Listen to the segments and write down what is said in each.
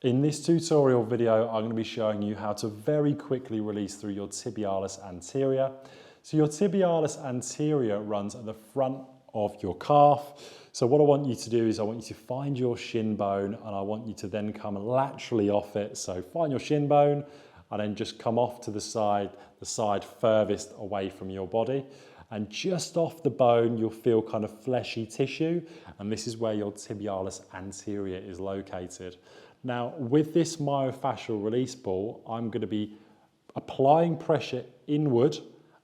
In this tutorial video, I'm going to be showing you how to very quickly release through your tibialis anterior. So your tibialis anterior runs at the front of your calf. So what I want you to do is I want you to find your shin bone and I want you to then come laterally off it. So find your shin bone and then just come off to the side furthest away from your body. And just off the bone, you'll feel kind of fleshy tissue. And this is where your tibialis anterior is located. Now, with this myofascial release ball, I'm going to be applying pressure inward,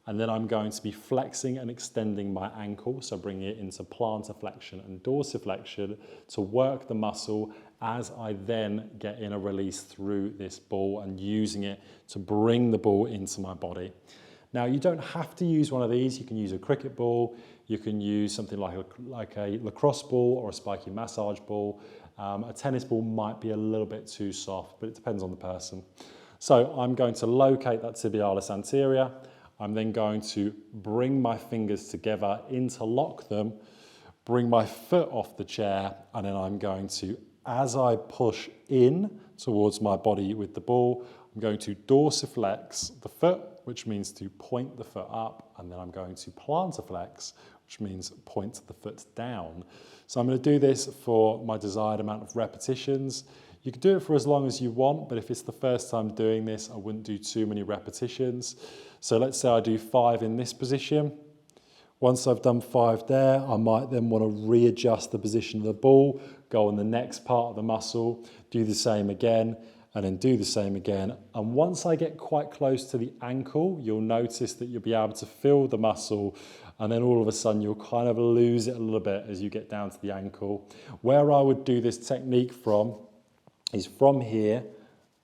and then I'm going to be flexing and extending my ankle, so bringing it into plantar flexion and dorsiflexion to work the muscle as I then get in a release through this ball and using it to bring the ball into my body. Now, you don't have to use one of these. You can use a cricket ball. You can use something like a lacrosse ball or a spiky massage ball. A tennis ball might be a little bit too soft, but it depends on the person. So I'm going to locate that tibialis anterior. I'm then going to bring my fingers together, interlock them, bring my foot off the chair, and then I'm going to, as I push in towards my body with the ball, I'm going to dorsiflex the foot, which means to point the foot up, and then I'm going to plantarflex, which means point the foot down. So I'm going to do this for my desired amount of repetitions. You can do it for as long as you want, but if it's the first time doing this, I wouldn't do too many repetitions. So let's say I do 5 in this position. Once I've done 5 there, I might then want to readjust the position of the ball, go on the next part of the muscle, do the same again, and then do the same again. And once I get quite close to the ankle, you'll notice that you'll be able to feel the muscle, and then all of a sudden you'll kind of lose it a little bit as you get down to the ankle. Where I would do this technique from is from here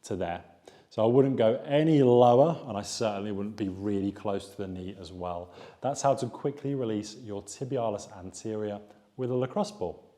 to there. So I wouldn't go any lower, and I certainly wouldn't be really close to the knee as well. That's how to quickly release your tibialis anterior with a lacrosse ball.